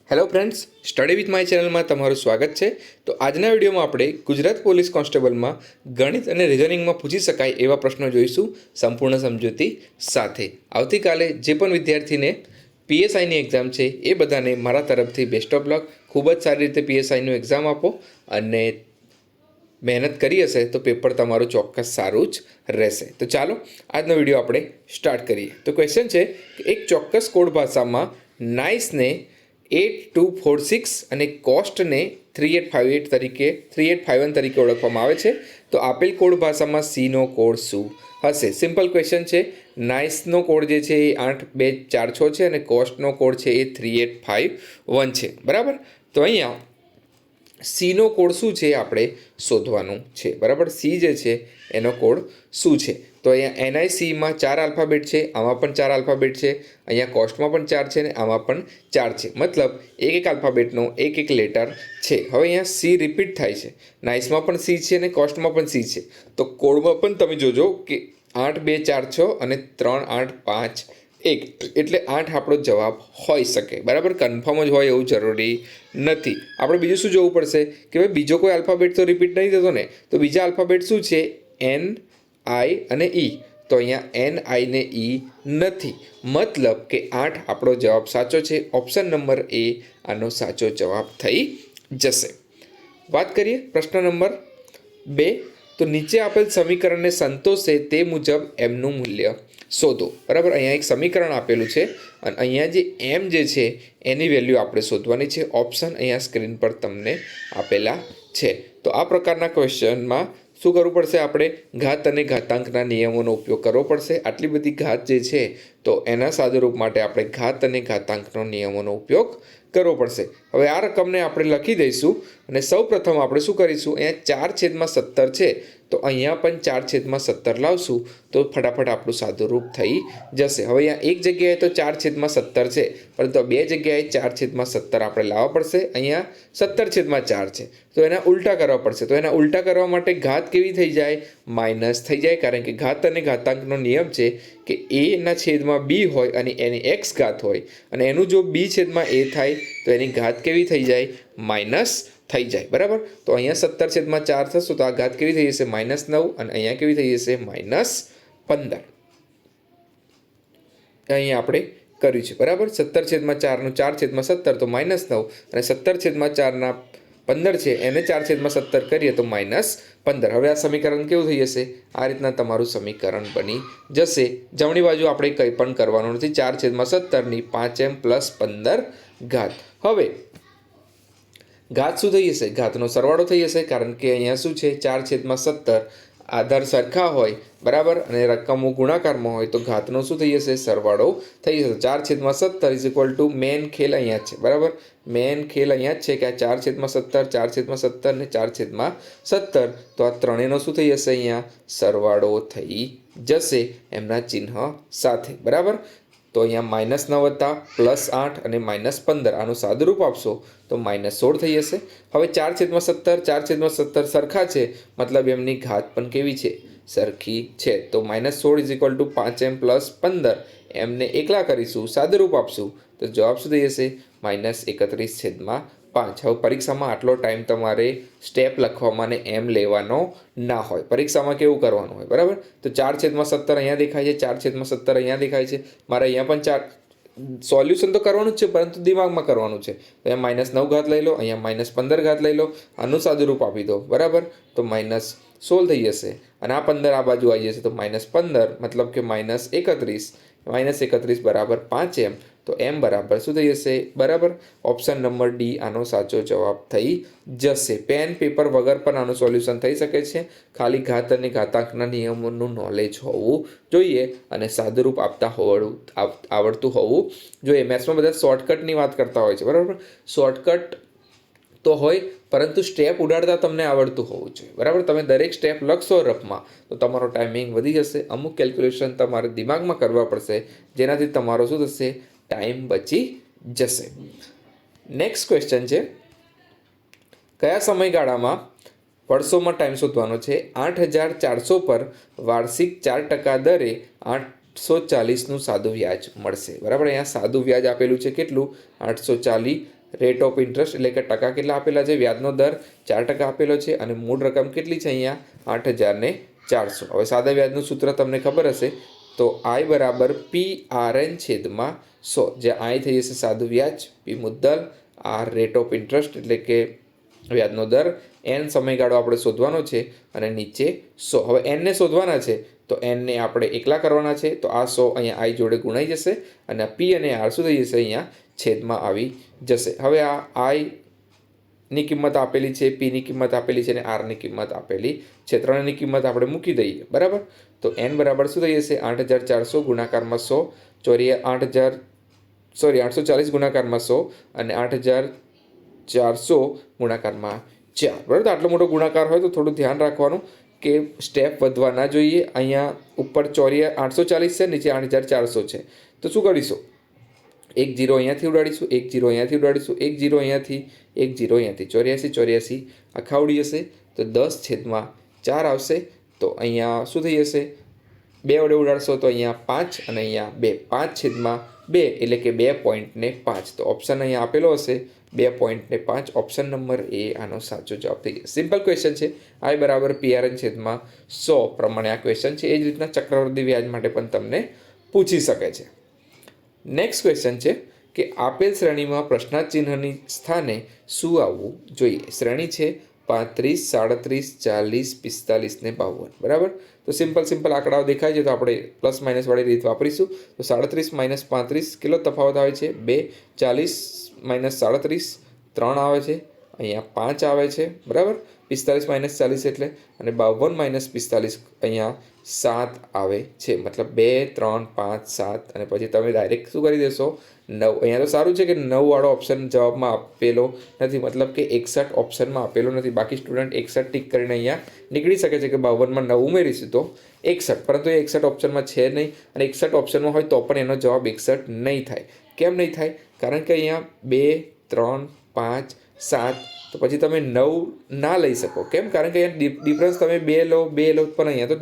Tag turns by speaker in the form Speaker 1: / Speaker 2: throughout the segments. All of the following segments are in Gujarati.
Speaker 1: Hello friends, study with my ચેનલમાં તમારું સ્વાગત છે. તો આજના વિડીયોમાં આપણે ગુજરાત પોલીસ કોન્સ્ટેબલમાં ગણિત અને રિઝનિંગમાં પૂછી શકાય એવા પ્રશ્નો જોઈશું સંપૂર્ણ સમજૂતી સાથે. આવતીકાલે જે પણ વિદ્યાર્થીને પીએસઆઈની એક્ઝામ છે એ બધાને મારા તરફથી બેસ્ટ ઓફ લક. ખૂબ જ સારી રીતે પીએસઆઈનું એક્ઝામ આપો અને મહેનત કરી હશે તો પેપર તમારું ચોક્કસ સારું જ રહેશે. તો ચાલો આજનો વિડીયો આપણે સ્ટાર્ટ કરીએ. તો ક્વેશ્ચન છે કે એક ચોક્કસ કોડ ભાષામાં નાઇસને 8246 અને કોસ્ટને 3851 તરીકે ઓળખવામાં આવે છે. તો આપેલ કોડ ભાષામાં સીનો કોડ શું હશે? સિમ્પલ ક્વેશ્ચન છે. નાઇસનો કોડ જે છે એ 8246 છે અને કોસ્ટનો કોડ છે એ 3851 છે. બરાબર. તો અહીંયા સીનો કોડ શું છે આપણે શોધવાનું છે. બરાબર. સી જે છે એનો કોડ શું છે? તો અહીંયા એનઆઈસીમાં 4 આલ્ફાબેટ છે, આમાં પણ 4 આલ્ફાબેટ છે, અહીંયા કોસ્ટમાં પણ 4 છે ને આમાં પણ 4 છે. મતલબ એક આલ્ફાબેટનો એક લેટર છે. હવે અહીંયા સી રિપીટ થાય છે. નાઇસમાં પણ સી છે અને કોસ્ટમાં પણ સી છે. તો કોડમાં પણ તમે જોજો કે 8246 અને 3851 એટલે 8 આપણો જવાબ હોઈ શકે. બરાબર. કન્ફર્મ જ હોય એવું જરૂરી નથી. આપણે બીજું શું જોવું પડશે કે ભાઈ બીજો કોઈ આલ્ફાબેટ તો રિપીટ નહીં થતો ને. તો બીજા આલ્ફાબેટ શું છે? એન, આઈ અને ઈ. તો અહીંયા એન, આઈ ને ઈ નથી. મતલબ કે 8 આપણો જવાબ સાચો છે. ઓપ્શન નંબર એ આનો સાચો જવાબ થઈ જશે. વાત કરીએ પ્રશ્ન નંબર 2. તો નીચે આપેલ સમીકરણને સંતોષે તે મુજબ એમનું મૂલ્ય શોધો. બરાબર. અહીંયા એક સમીકરણ આપેલું છે અને અહીંયા જે એમ જે છે એની વેલ્યુ આપણે શોધવાની છે. ઓપ્શન અહીંયા સ્ક્રીન પર તમને આપેલા છે. તો આ પ્રકારના ક્વેશ્ચનમાં શું કરવું પડશે? આપણે ઘાત અને ઘાતાંકના નિયમોનો ઉપયોગ કરવો પડશે. આટલી બધી ઘાત જે છે તો એના સાદુરૂપ માટે આપણે ઘાત અને ઘાતાંકનો નિયમોનો ઉપયોગ કરવો પડશે. હવે આ રકમને આપણે લખી દઈશું અને સૌ પ્રથમ આપણે શું કરીશું? અહીંયા 4/17 છે તો અહીંયા પણ 4/17 લાવશું તો ફટાફટ આપણું સાદુરૂપ થઈ જશે. હવે અહીંયા એક જગ્યાએ તો 4/17 છે પરંતુ બે જગ્યાએ 4/17 આપણે લાવવા પડશે. અહીંયા 17/4 છે તો એના ઉલટા કરવા પડશે. તો એના ઉલટા કરવા માટે ઘાત કેવી થઈ જાય? માઇનસ થઈ જાય. કારણ કે ઘાત અને ઘાતાંકનો નિયમ છે કે એના છેદમાં બી હોય અને એની એક્સ ઘાત હોય અને એનું જો બી છેદમાં એ થાય તો એની ઘાત કેવી થઈ જાય? માઇનસ થઈ જાય. બરાબર. તો અહીંયા 17/4 થશે તો આ ઘાત કેવી થઈ જશે? -9 અને અહીંયા કેવી થઈ જશે? -15. અહીંયા આપણે કર્યું છે. બરાબર. 17/4 નું 4/17 તો -9 અને 17/4 15 છે એને 4/17 કરીએ તો -15. હવે આ સમીકરણ કેવું થઈ જશે? આ રીતના તમારું સમીકરણ બની જશે. જમણી બાજુ આપણે કંઈ પણ કરવાનું નથી. 4/17 ની 5m + 15 ઘાત. હવે ઘાત શું થઈ જશે? ઘાતનો સરવાળો થઈ જશે. કારણ કે અહીંયા શું છે? 4/17 આધાર સરખા હોય. બરાબર. અને રકમો ગુણાકારમાં હોય તો ઘાતનો શું થઈ જશે? સરવાળો થઈ જશે. 4/17 = મેન ખેલ અહીંયા જ છે. બરાબર. મેન ખેલ અહીંયા જ છે કે આ 4/17 4/17 ને 4/17 તો આ ત્રણેયનો શું થઈ જશે? અહીંયા સરવાળો થઈ જશે એમના ચિહ્ન સાથે. બરાબર. તો અહીંયા -9 હતા +8 અને -15 આનું સાદુરૂપ આપશો તો -16 થઈ જશે. હવે 4/17 4/17 સરખા છે મતલબ એમની ઘાત પણ કેવી છે? સરખી છે. તો -16 = 5m + 15 એમને એકલા કરીશું, સાદુરૂપ આપશું તો જવાબ શું થઈ જશે? -31/5. હવે પરીક્ષામાં આટલો ટાઈમ તમારે સ્ટેપ લખવામાં ને એમ લેવાનો ના હોય. પરીક્ષામાં કેવું કરવાનું હોય? બરાબર. તો 4/17 અહીંયા દેખાય છે, 4/17 અહીંયા દેખાય છે. મારે અહીંયા પણ 4 સોલ્યુશન તો કરવાનું જ છે પરંતુ દિમાગમાં કરવાનું છે. તો અહીંયા -9 ઘાત લઈ લો, અહીંયા -15 ઘાત લઈ લો, આનું સાદુરૂપ આપી દો. બરાબર. તો -16 થઈ જશે અને આ 15 આ બાજુ આવી જશે તો -15 મતલબ કે -31. -31 બરાબર 5m. તો m બરાબર શું થઈ જશે? બરાબર. ઓપ્શન નંબર ડી આનો સાચો જવાબ થઈ જશે. પેન પેપર વગર પણ આનું સોલ્યુશન થઈ શકે છે. ખાલી ઘાત અને ઘાતાંકના નિયમોનું નોલેજ હોવું જોઈએ અને સાદુરૂપ આપતા આવડતું હોવું જોઈએ. મેથ્સમાં બધા શોર્ટકટની વાત કરતા હોય છે. બરાબર. શોર્ટકટ તો હોય પરંતુ સ્ટેપ ઉડાડતા તમને આવડતું હોવું જોઈએ. બરાબર. તમે દરેક સ્ટેપ લખશો રફમાં તો તમારો ટાઈમિંગ વધી જશે. અમુક કેલ્ક્યુલેશન તમારે દિમાગમાં કરવા પડશે જેનાથી તમારો શું થશે? ટાઈમ બચી જશે. નેક્સ્ટ ક્વેશ્ચન છે કયા સમયગાળામાં વર્ષોમાં ટાઈમ શોધવાનો છે? 8400 પર વાર્ષિક 4% દરે 840નું સાદું વ્યાજ મળશે. બરાબર. અહીંયા સાદું વ્યાજ આપેલું છે કેટલું? 840 રેટ ઓફ ઇન્ટરેસ્ટ એટલે કે ટકા કેટલા આપેલા છે, વ્યાજનો દર 4% આપેલો છે અને મૂળ રકમ કેટલી છે અહીંયા 8,400. હવે સાદા વ્યાજનું સૂત્ર તમને ખબર હશે તો I બરાબર PRN છેદમાં 100, જે I થઈ જશે સાદું વ્યાજ, P મુદ્દલ, R rate of interest એટલે કે વ્યાજનો દર, n સમયગાળો આપણે શોધવાનો છે અને નીચે 100. હવે n ને શોધવાના છે તો n ને આપણે એકલા કરવાના છે તો આ 100 અહીંયા I જોડે ગુણાઈ જશે અને આ P અને R શું થઈ જશે અહીંયા છેદમાં આવી જશે. હવે આ I ની કિંમત આપેલી છે, P ની કિંમત આપેલી છે અને R ની કિંમત આપેલી છે. ત્રણની કિંમત આપણે મૂકી દઈએ, બરાબર. તો n બરાબર શું થઈ જશે 8,400 ગુણાકારમાં 100 840 ગુણાકારમાં 100 અને 8,400 ગુણાકારમાં 4, બરાબર. તો આટલો મોટો ગુણાકાર હોય તો થોડું ધ્યાન રાખવાનું કે સ્ટેપ વધવા ના જોઈએ. અહીંયા ઉપર 840 છે, નીચે 8,400 છે. તો શું કરીશું, એક જીરો અહીંયાથી ઉડાડીશું, એક જીરો અહીંયાથી ઉડાડીશું, એક જીરો અહીંયાથી, એક જીરો અહીંયાથી, 84 આખા ઉડી જશે તો 10/4 આવશે. તો અહીંયા શું થઈ જશે, 2 વડે ઉડાડશો તો અહીંયા 5 અને અહીંયા 2, 5/2 એટલે કે 2.5. તો ઓપ્શન અહીંયા આપેલો હશે 2.5. ઓપ્શન નંબર એ આનો સાચો જવાબ થઈ જશે. સિમ્પલ ક્વેશ્ચન છે. I બરાબર PRN છેદમાં 100 પ્રમાણે આ ક્વેશ્ચન છે. એ જ રીતના ચક્રવૃદ્ધિ વ્યાજ માટે પણ તમને પૂછી શકે છે. નેક્સ્ટ ક્વેશ્ચન છે કે આપેલ શ્રેણીમાં પ્રશ્નાર્થ ચિહ્નની સ્થાને શું આવવું જોઈએ. શ્રેણી છે 35, 37, 40, 45 ને 52, બરાબર. તો સિમ્પલ આંકડાઓ દેખાય છે તો આપણે પ્લસ માઇનસ વાળી રીત વાપરીશું. તો 37 - 35 કેટલો તફાવત આવે છે 2, 40 - 37 3 આવે છે, અહીંયા 5 આવે છે, બરાબર. 45 - 40 એટલે અને 52 - 45 અહીંયા 7 આવે છે. મતલબ 2, 3, 5, 7 અને પછી તમે ડાયરેક્ટ શું કરી દેશો 9. અહીંયા તો સારું છે કે 9 વાળો ઓપ્શન જવાબમાં આપેલો નથી, મતલબ કે 61 ઓપ્શનમાં આપેલો નથી. બાકી સ્ટુડન્ટ 61 ટીક કરીને અહીંયા નીકળી શકે છે કે 52માં 9 ઉમેરીશું તો 61, પરંતુ એ 61 ઓપ્શનમાં છે નહીં અને 61 ઓપ્શનમાં હોય તો પણ એનો જવાબ 61 નહીં થાય. કેમ નહીં થાય, કારણ કે અહીંયા 2, 3, 5, 7 તો પછી તમે 9 ના લઈ શકો. કેમ, કારણ કે અહીંયા ડિફરન્સ તમે 2 લો પણ અહીંયા તો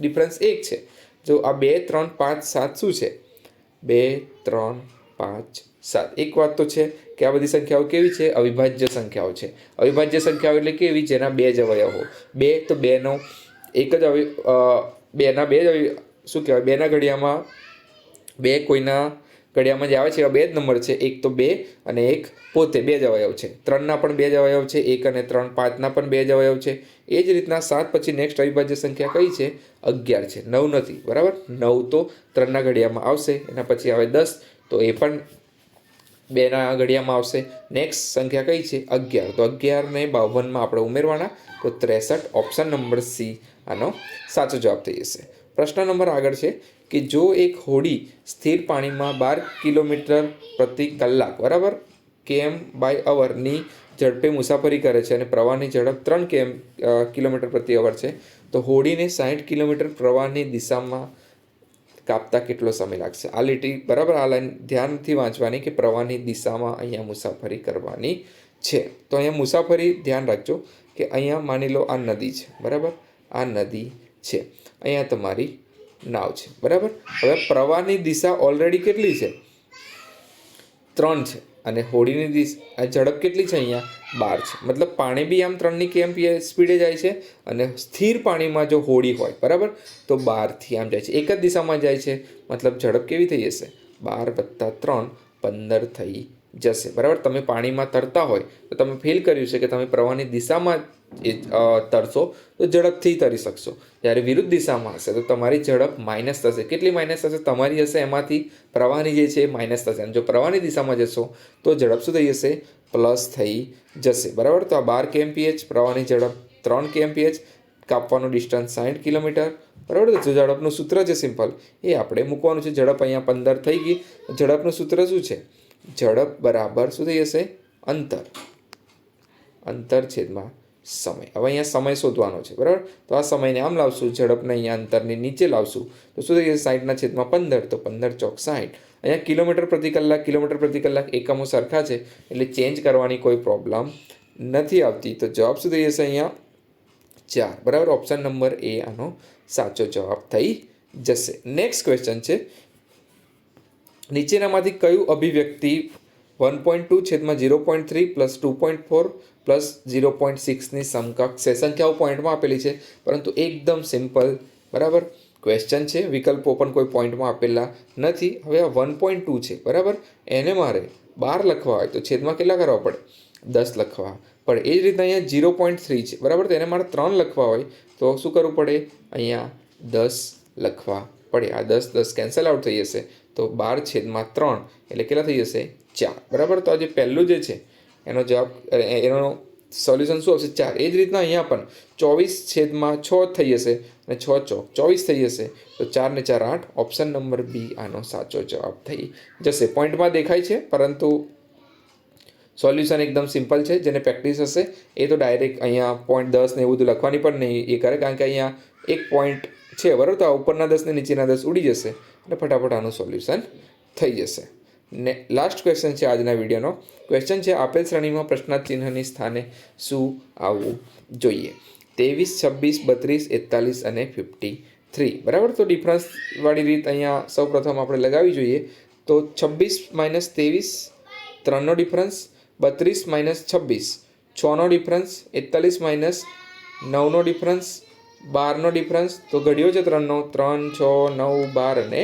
Speaker 1: ડિફરન્સ 1 છે. જો આ 2, 3, 5, 7 શું છે 2, 3, 5, 7. એક વાત તો છે કે આ બધી સંખ્યાઓ કેવી છે, અવિભાજ્ય સંખ્યાઓ છે. અવિભાજ્ય સંખ્યાઓ એટલે કેવી, જેના 2 જ અવયવ હોય. 2 તો 2નો એક જ બેના 2 જ શું કહેવાય, 2ના ઘડિયામાં 2 કોઈના ઘડિયામાં જે આવે છે એવા 2 જ નંબર છે. એક તો 2 અને એક પોતે 2 જ અવયવ છે. 3ના પણ 2 જ અવયવ છે, 1 અને 3. 5ના પણ 2 જ અવયવ છે. એ જ રીતના 7 પછી નેક્સ્ટ અવિભાજ્ય સંખ્યા કઈ છે 11 છે, 9 નથી, બરાબર. 9 તો 3ના ઘડિયામાં આવશે, એના પછી આવે 10 તો એ પણ 2ના ઘડિયામાં આવશે. નેક્સ્ટ સંખ્યા કઈ છે 11, તો 11 ને 52માં આપણે ઉમેરવાના તો 63. ઓપ્શન નંબર સી આનો સાચો જવાબ થઈ જશે. પ્રશ્ન નંબર આગળ છે કે જો એક હોડી સ્થિર પાણીમાં 12 કિલોમીટર પ્રતિ કલાક, બરાબર, km/h ની ઝડપે મુસાફરી કરે છે અને પ્રવાહની ઝડપ 3 કિલોમીટર પ્રતિ અવર છે, તો હોડીને 60 કિલોમીટર પ્રવાહની દિશામાં કાપતા કેટલો સમય લાગશે. આ લીટી, બરાબર, આ લાઈન ધ્યાનથી વાંચવાની કે પ્રવાહની દિશામાં અહીંયા મુસાફરી કરવાની છે. તો અહીંયા મુસાફરી ધ્યાન રાખજો કે અહીંયા માની લો આ નદી છે, બરાબર, આ નદી છે, અહીંયા તમારી નાવ છે, બરાબર. હવે પ્રવાહની દિશા ઓલરેડી કેટલી છે 3 છે અને હોડીની દિશા ઝડપ કેટલી છે અહીંયા 12 છે. મતલબ પાણી બી આમ 3ની km સ્પીડે જાય છે અને સ્થિર પાણીમાં જો હોડી હોય, બરાબર, તો 12થી આમ જાય છે, એક જ દિશામાં જાય છે. મતલબ ઝડપ કેવી થઈ જશે 12 + 3 15 થઈ જશે, બરાબર. તમે પાણીમાં તરતા હોય તો તમે ફીલ કર્યું છે કે તમે પ્રવાહની દિશામાં તરશો તો ઝડપથી તરી શકશો. જ્યારે વિરુદ્ધ દિશામાં હશે તો તમારી ઝડપ માઇનસ થશે. કેટલી માઇનસ થશે, તમારી હશે એમાંથી પ્રવાહની જે છે એ માઇનસ થશે અને જો પ્રવાહની દિશામાં જશો તો ઝડપ શું થઈ જશે પ્લસ થઈ જશે, બરાબર. તો આ 12 kmph, પ્રવાહની ઝડપ 3 kmph, કાપવાનું ડિસ્ટન્સ 60 કિલોમીટર, બરાબર. તો ઝડપનું સૂત્ર છે સિમ્પલ એ આપણે મૂકવાનું છે. ઝડપ અહીંયા 15 થઈ ગઈ. ઝડપનું સૂત્ર શું છે, ઝડપ બરાબર શું થઈ જશે અંતર છેદમાં સમય. હવે અહીંયા સમય શોધવાનો છે, બરાબર. તો આ સમયને આમ લાવશું, ઝડપને અહીંયા અંતરની નીચે લાવશું તો શું થઈ જશે 60/15, તો 15 × 60. અહીંયા કિલોમીટર પ્રતિ કલાક એકમો સરખા છે એટલે ચેન્જ કરવાની કોઈ પ્રોબ્લેમ નથી આવતી. તો જવાબ શું થઈ જશે અહીંયા 4, બરાબર. ઓપ્શન નંબર એ આનો સાચો જવાબ થઈ જશે. નેક્સ્ટ ક્વેશ્ચન છે નીચેનામાંથી કયું અભિવ્યક્તિ 1.2 છેદમાં 0.3 પ્લસ 2.4 પ્લસ 0.6ની સમકક્ષ છે. સંખ્યાઓ પોઈન્ટમાં આપેલી છે, પરંતુ એકદમ સિમ્પલ, બરાબર ક્વેશ્ચન છે. વિકલ્પો પણ કોઈ પોઈન્ટમાં આપેલા નથી. હવે આ 1.2 છે, બરાબર, એને મારે 12 લખવા હોય તો છેદમાં કેટલા કરવા પડે? 10 લખવા પડે. એ જ રીતના અહીંયા 0.3 છે, બરાબર, તો એને મારે 3 લખવા હોય તો શું કરવું પડે? અહીંયા 10 લખવા પડે. આ 10 કેન્સલ આઉટ થઈ જશે, તો 12 છેદમાં 3 એટલે કેટલા થઈ જશે? 4, બરાબર. તો આ જે પહેલું જે છે એનો જવાબ, એનો સોલ્યુશન શું આવશે? 4. એ જ રીતના અહીંયા પણ 24 છેદમાં 6 થઈ જશે અને 6 ચોક 24 થઈ જશે, તો 4 ને 4 8. ઓપ્શન નંબર બી આનો સાચો જવાબ થઈ જશે. પોઈન્ટમાં દેખાય છે, પરંતુ સોલ્યુશન એકદમ સિમ્પલ છે. જેને પ્રેક્ટિસ હશે એ તો ડાયરેક્ટ અહીંયા પોઈન્ટ 10 ને એવું બધું લખવાની પણ નહીં એ કરે, કારણ કે અહીંયા એક પોઈન્ટ છે, બરાબર, તો આ ઉપરના 10 ને નીચેના 10 ઉડી જશે અને ફટાફટ આનું સોલ્યુશન થઈ જશે. ને લાસ્ટ ક્વેશ્ચન છે આજના વિડીયોનો. ક્વેશ્ચન છે આપેલ શ્રેણીમાં પ્રશ્નાર્થ ચિહ્નની સ્થાને શું આવવું જોઈએ? 23, 26, 32, 41 અને 53, બરાબર. તો ડિફરન્સવાળી રીત અહીંયા સૌપ્રથમ આપણે લગાવી જોઈએ. તો 26 માઇનસ 23 3નો ડિફરન્સ, 32 માઇનસ 26 6નો ડિફરન્સ, 41 માઇનસ 9નો ડિફરન્સ, 12નો ડિફરન્સ. તો ઘડ્યો છે 3નો, 3 6 9 12 અને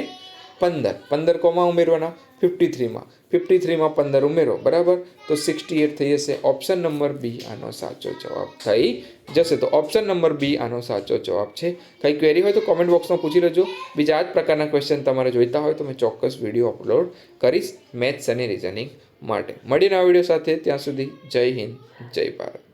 Speaker 1: 15 કોમાં ઉમેરવાના? 53માં 15 ઉમેરો, બરાબર, તો 68 થઈ જશે. ઓપ્શન નંબર બી આનો સાચો જવાબ થઈ જશે. તો ઓપ્શન નંબર બી આનો સાચો જવાબ છે. કંઈ ક્વેરી હોય તો કોમેન્ટ બોક્સમાં પૂછી લેજો. બીજા આ જ પ્રકારના ક્વેશ્ચન તમારે જોઈતા હોય તો મેં ચોક્કસ વિડીયો અપલોડ કરીશ મેથ્સ અને રિઝનિંગ માટે. મળીને આ વિડીયો સાથે, ત્યાં સુધી જય હિન્દ, જય ભારત.